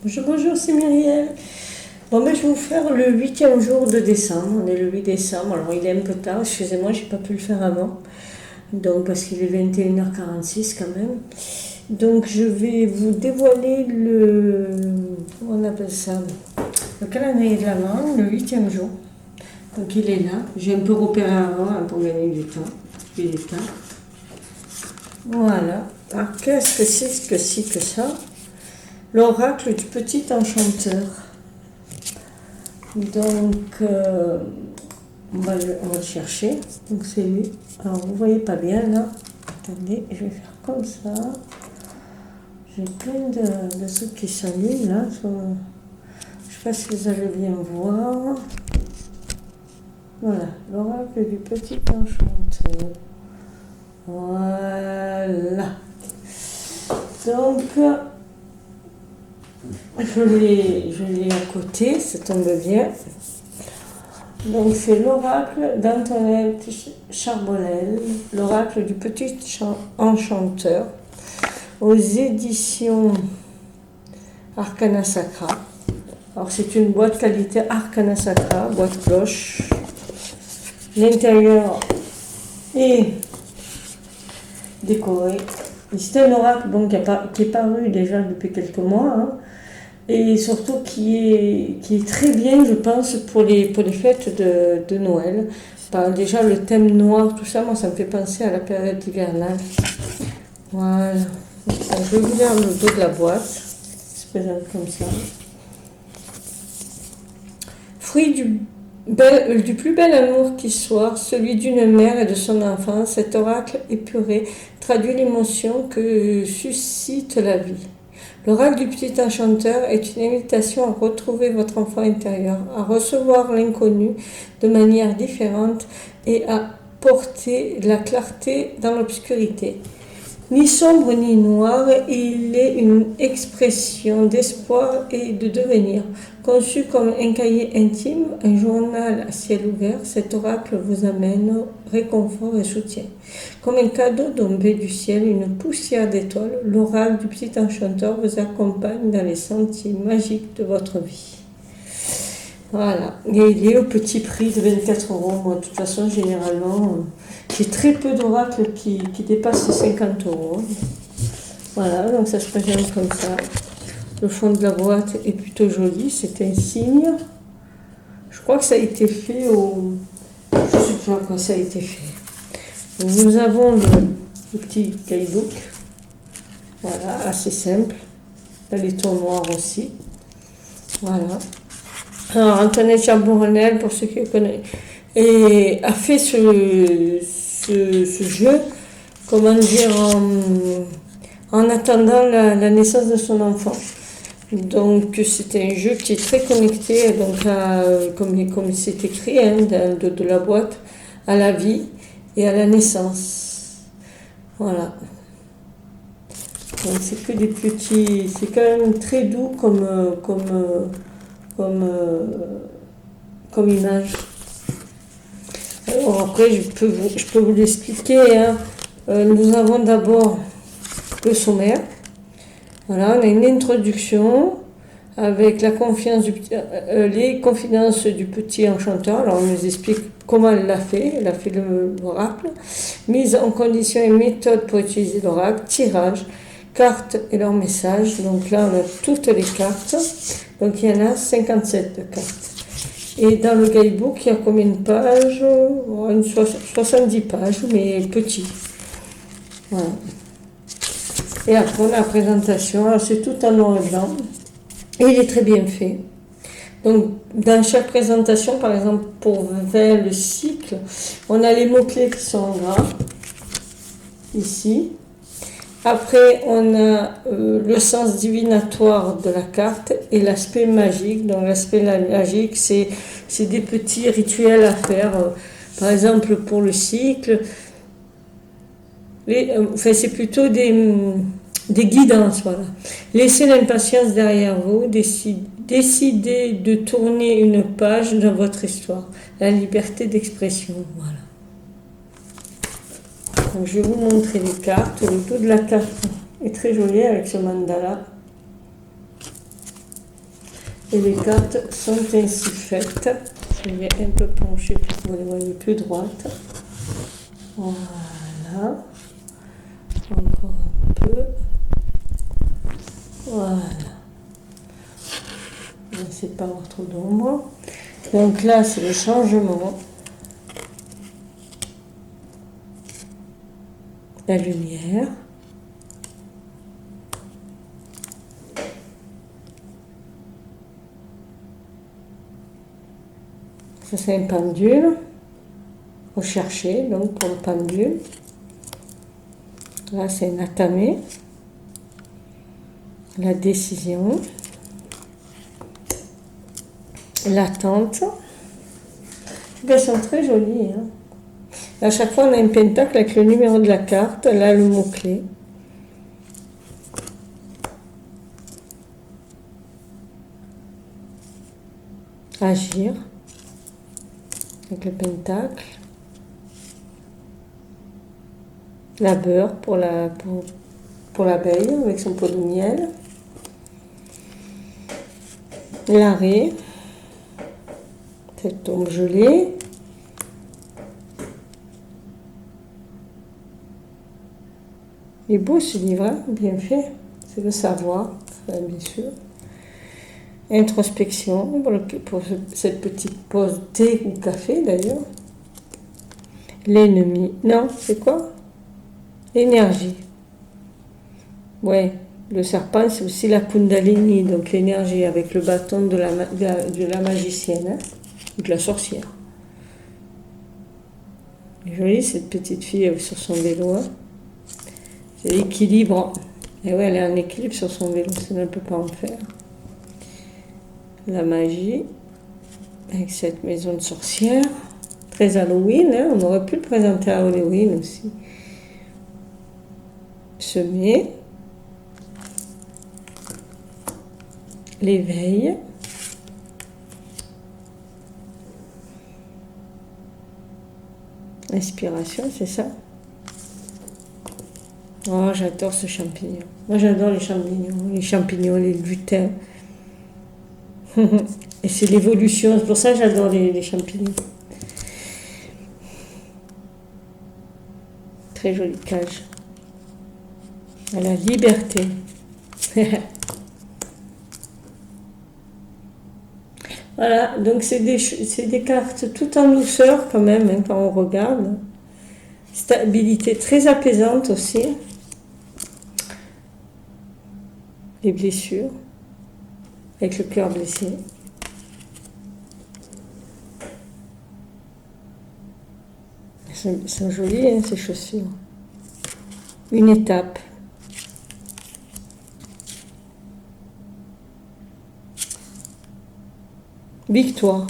Bonjour, c'est Myriel. Bon, ben, je vais vous faire le 8e jour de décembre. On est le 8 décembre, alors il est un peu tard, excusez-moi, j'ai pas pu le faire avant. Donc, parce qu'il est 21h46 quand même. Donc, je vais vous dévoiler comment on appelle ça? Le calendrier de l'Avent, le 8e jour. Donc, il est là. J'ai un peu repéré avant pour gagner du temps. Il est tard. Voilà. Alors, qu'est-ce que c'est que ci, que ça? L'oracle du petit enchanteur. Donc, on va le chercher. Donc, c'est lui. Alors, vous voyez pas bien là. Attendez, je vais faire comme ça. J'ai plein de trucs qui s'allument là. Je sais pas si vous allez bien voir. Voilà, l'oracle du petit enchanteur. Voilà. Donc, je l'ai à côté, ça tombe bien. Donc, c'est l'oracle d'Antoinette Charbonnel, l'oracle du petit enchanteur, aux éditions Arcana Sacra. Alors, c'est une boîte qualité Arcana Sacra, boîte cloche. L'intérieur est décoré. C'est un oracle donc, qui est paru déjà depuis quelques mois, hein, et surtout qui est très bien, je pense, pour les fêtes de Noël. Déjà, le thème noir, tout ça, moi, ça me fait penser à la période hivernale. Voilà. Donc, je vais vous lire le dos de la boîte. Ça se présente comme ça. Fruit du plus bel amour qui soit, celui d'une mère et de son enfant, cet oracle épuré traduit l'émotion que suscite la vie. L'oracle du petit enchanteur est une invitation à retrouver votre enfant intérieur, à recevoir l'inconnu de manière différente et à porter la clarté dans l'obscurité. Ni sombre ni noir, il est une expression d'espoir et de devenir. Conçu comme un cahier intime, un journal à ciel ouvert, cet oracle vous amène réconfort et soutien. Comme un cadeau tombé du ciel, une poussière d'étoiles, l'oracle du petit enchanteur vous accompagne dans les sentiers magiques de votre vie. Voilà, et il est au petit prix de 24 €. Moi, de toute façon, généralement, j'ai très peu d'oracles qui dépassent les 50 €. Voilà, donc ça se présente comme ça. Le fond de la boîte est plutôt joli, c'est un signe. Je crois que ça a été fait je ne sais pas quand ça a été fait. Donc, nous avons le petit guidebook. Voilà, assez simple. Là, les tons noirs aussi. Voilà. Alors, Antoinette Charbonnel, pour ceux qui le connaissent, a fait ce jeu, comment dire, en attendant la naissance de son enfant. Donc, c'est un jeu qui est très connecté, donc comme c'est écrit hein, de la boîte, à la vie et à la naissance. Voilà. Donc, c'est que des petits, c'est quand même très doux comme image. Alors après, je peux vous l'expliquer. Hein. Nous avons d'abord le sommaire. Voilà, on a une introduction avec les confidences du petit enchanteur. Alors, on nous explique comment elle l'a fait. Elle a fait l'oracle. Mise en condition et méthode pour utiliser l'oracle. Tirage, cartes et leurs messages. Donc là, on a toutes les cartes. Donc, il y en a 57 cartes. Et dans le guidebook, il y a combien de pages? 70 pages, mais petit. Voilà. Et après, on a la présentation. Alors, c'est tout en noir et blanc. Et il est très bien fait. Donc, dans chaque présentation, par exemple, pour 20, le cycle, on a les mots-clés qui sont en gras. Ici. Après, on a le sens divinatoire de la carte et l'aspect magique. Donc, l'aspect magique, c'est des petits rituels à faire. Par exemple, pour le cycle, c'est plutôt des guidances. Voilà. Laissez l'impatience derrière vous. Décidez de tourner une page dans votre histoire. La liberté d'expression. Voilà. Donc, je vais vous montrer les cartes. Le dos de la carte est très joli avec ce mandala. Et les cartes sont ainsi faites. Je vais un peu pencher pour que vous les voyez plus droites. Voilà. Encore un peu. Voilà. Je ne sais pas avoir trop d'ombre. Donc là, c'est le changement. La lumière. Ça, c'est un pendule. Rechercher, donc, pour le pendule. Là, c'est un atame. La décision. L'attente. Elles sont très jolies. Hein. À chaque fois, on a un pentacle avec le numéro de la carte. Là, le mot-clé. Agir. Avec le pentacle. La beurre pour l'abeille avec son pot de miel. L'arrêt. Cette tombe gelée. Il est beau ce livre, hein, bien fait. C'est le savoir, bien sûr. Introspection, pour cette petite pause thé ou café d'ailleurs. L'ennemi. Non, c'est quoi? L'énergie. Ouais, le serpent, c'est aussi la Kundalini, donc l'énergie avec le bâton de la magicienne, hein, ou de la sorcière. Elle est jolie cette petite fille sur son vélo. Hein. C'est l'équilibre. Et ouais, elle est en équilibre sur son vélo, ça ne peut pas en faire. La magie, avec cette maison de sorcière. Très Halloween, hein, on aurait pu le présenter à Halloween aussi. Semer. L'éveil. Inspiration, c'est ça. Oh, j'adore ce champignon. Moi, j'adore les champignons, les lutins. Et c'est l'évolution, c'est pour ça que j'adore les champignons. Très jolie cage. À la liberté. Voilà, donc c'est des cartes tout en douceur quand même, hein, quand on regarde. Stabilité très apaisante aussi. Les blessures, avec le cœur blessé. Elles sont jolies, hein, ces chaussures. Une étape. Victoire.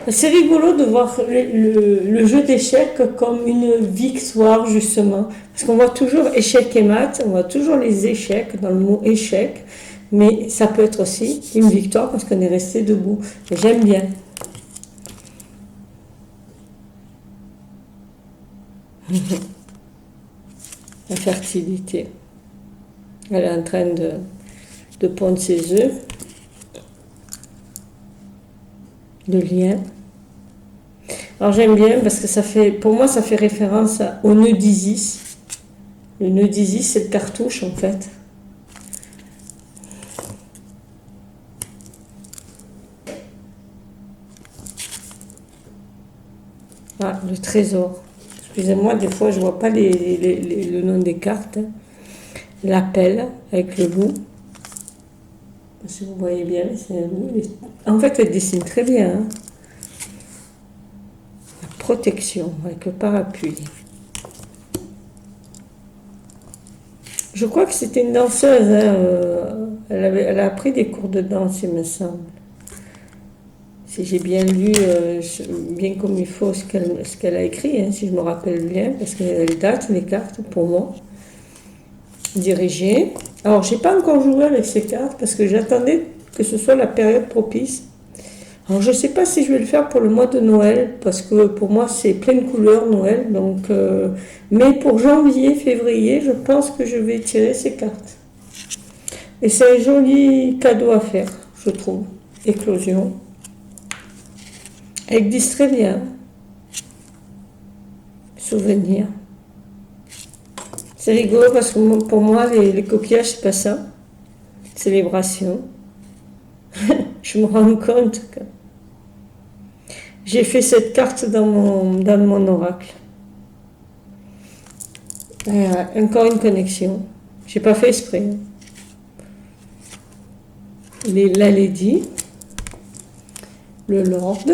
C'est rigolo de voir le jeu d'échecs comme une victoire, justement. Parce qu'on voit toujours échec et mat, on voit toujours les échecs dans le mot échec, mais ça peut être aussi une victoire parce qu'on est resté debout. Et j'aime bien. La fertilité. Elle est en train de pondre ses œufs. Le lien. Alors j'aime bien parce que pour moi ça fait référence au nœud d'Isis. Le nœud d'Isis, c'est le cartouche en fait. Ah, le trésor. Excusez-moi, des fois je vois pas le nom des cartes. L'appel avec le loup. Si vous voyez bien, c'est un loup. En fait, elle dessine très bien. Hein. La protection avec le parapluie. Je crois que c'était une danseuse. Hein. Elle a appris des cours de danse, il me semble. Si j'ai bien lu, bien comme il faut, ce qu'elle a écrit, hein, si je me rappelle bien, parce qu'elle date les cartes pour moi. Diriger. Alors, j'ai pas encore joué avec ces cartes parce que j'attendais que ce soit la période propice. Alors, je sais pas si je vais le faire pour le mois de Noël parce que pour moi, c'est pleine couleur Noël. Donc, mais pour janvier, février, je pense que je vais tirer ces cartes. Et c'est un joli cadeau à faire, je trouve. éclosion. Elle glisse très bien. Souvenir. C'est rigolo parce que pour moi, les coquillages, c'est pas ça. Célébration. Je me rends compte que j'ai fait cette carte dans mon oracle. Encore une connexion. J'ai pas fait exprès. La Lady, le Lord,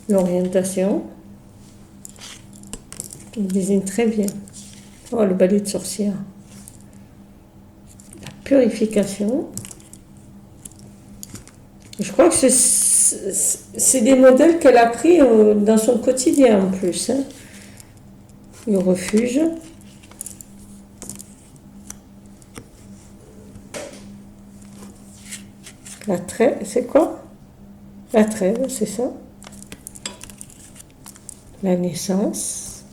l'orientation, il désigne très bien. Oh, le balai de sorcière. La purification. Je crois que c'est des modèles qu'elle a pris dans son quotidien en plus. Hein. Le refuge. La trêve, c'est quoi? La trêve, c'est ça. La naissance.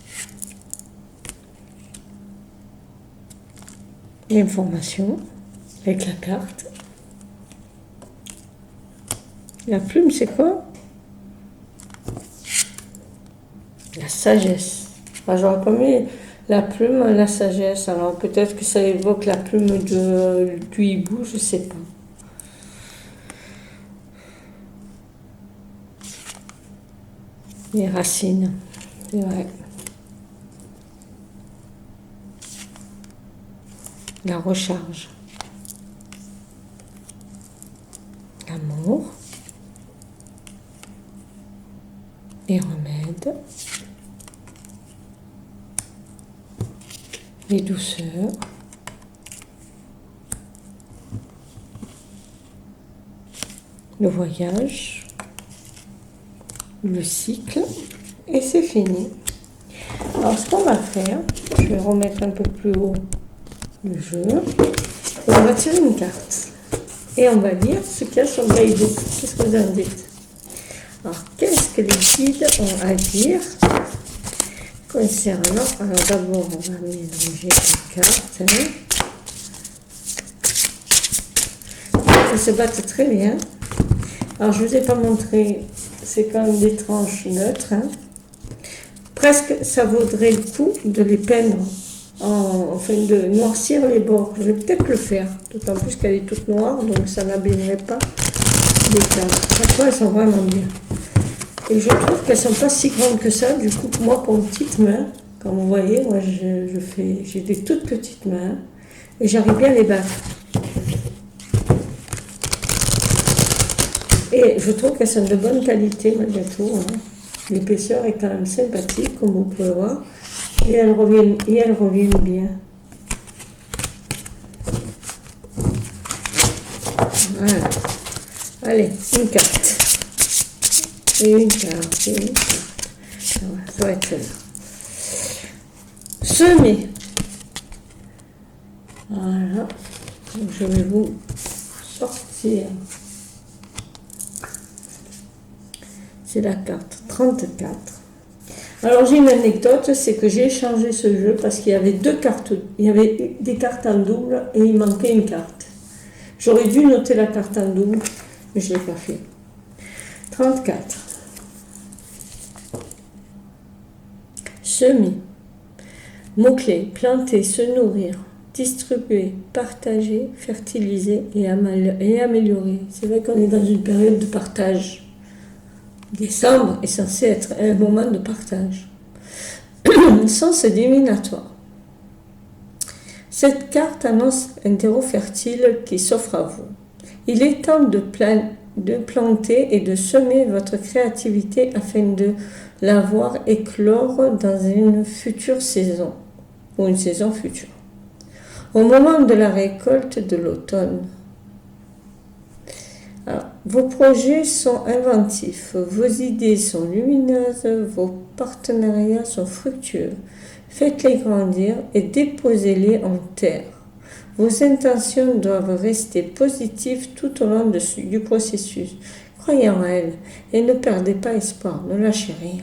L'information avec la carte. La plume, c'est quoi? La sagesse. Ah, j'aurais pas mis la plume, la sagesse. Alors peut-être que ça évoque la plume du hibou, je sais pas. Les racines, c'est vrai. La recharge. L'amour. Les remèdes. Les douceurs. Le voyage. Le cycle. Et c'est fini. Alors ce qu'on va faire, je vais remettre un peu plus haut le jeu. Et on va tirer une carte. Et on va lire ce qu'il y a sur le guidebook. Qu'est-ce que vous en dites? Alors, qu'est-ce que les guides ont à dire concernant... Alors d'abord, on va mélanger les cartes. Hein. Elles se battent très bien. Alors, je ne vous ai pas montré, c'est quand même des tranches neutres. Hein. Presque, ça vaudrait le coup de les peindre, enfin de noircir les bords. Je vais peut-être le faire, d'autant plus qu'elle est toute noire, donc ça n'abîmerait pas les cartes. Franchement, elles sont vraiment bien. Et je trouve qu'elles ne sont pas si grandes que ça. Du coup, moi, pour une petite main, comme vous voyez, moi, j'ai des toutes petites mains et j'arrive bien à les battre. Et je trouve qu'elles sont de bonne qualité malgré tout. Hein. L'épaisseur est quand même sympathique, comme vous pouvez voir. Et elles reviennent bien. Voilà. Allez, une carte. Et une carte, et une carte. Ça va être celle-là. Semer. Voilà. Donc, je vais vous sortir. C'est la carte 34. Alors j'ai une anecdote, c'est que j'ai échangé ce jeu parce qu'il y avait deux cartes, il y avait des cartes en double et il manquait une carte. J'aurais dû noter la carte en double, mais je ne l'ai pas fait. 34. Semer. Mots-clés, planter, se nourrir, distribuer, partager, fertiliser et améliorer. C'est vrai qu'on est dans une période de partage. Décembre est censé être un moment de partage. Sens divinatoire. Cette carte annonce un terreau fertile qui s'offre à vous. Il est temps de planter et de semer votre créativité afin de la voir éclore dans une future saison ou une saison future. Au moment de la récolte de l'automne. Alors, vos projets sont inventifs, vos idées sont lumineuses, vos partenariats sont fructueux. Faites-les grandir et déposez-les en terre. Vos intentions doivent rester positives tout au long du processus. Croyez en elles et ne perdez pas espoir, ne lâchez rien.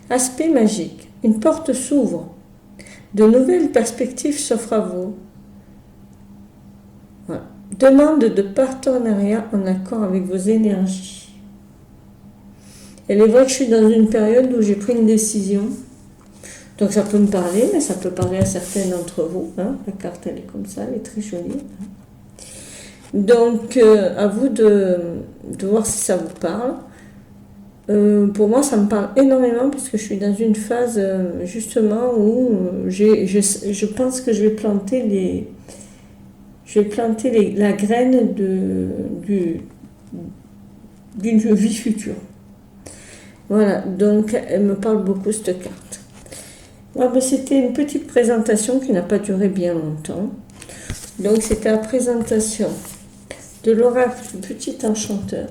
Aspect magique. Une porte s'ouvre. De nouvelles perspectives s'offrent à vous. Voilà. Demande de partenariat en accord avec vos énergies. Elle est vrai que je suis dans une période où j'ai pris une décision. Donc ça peut me parler, mais ça peut parler à certains d'entre vous. Hein. La carte, elle est comme ça, elle est très jolie. Donc, à vous de voir si ça vous parle. Pour moi, ça me parle énormément parce que je suis dans une phase justement où je pense que je vais planter la graine d'une vie future. Voilà, donc elle me parle beaucoup cette carte. Ouais, ben, c'était une petite présentation qui n'a pas duré bien longtemps. Donc c'était la présentation de l'oracle du petit enchanteur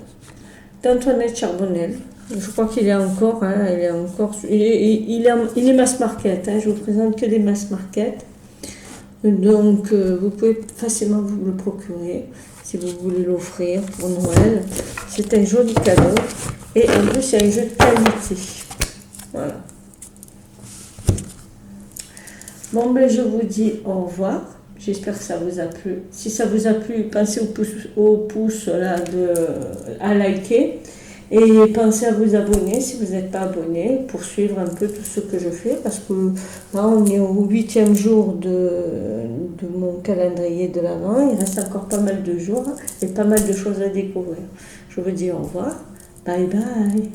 d'Antoinette Charbonnel. Je crois qu'il est encore, hein, il est mass market, hein, je vous présente que des mass market. Donc vous pouvez facilement vous le procurer si vous voulez l'offrir pour Noël. C'est un joli cadeau et en plus c'est un jeu de qualité. Voilà. Bon ben je vous dis au revoir. J'espère que ça vous a plu. Si ça vous a plu, pensez au pouce là à liker. Et pensez à vous abonner si vous n'êtes pas abonné pour suivre un peu tout ce que je fais. Parce que là, on est au 8e jour de mon calendrier de l'Avent. Il reste encore pas mal de jours et pas mal de choses à découvrir. Je vous dis au revoir. Bye bye.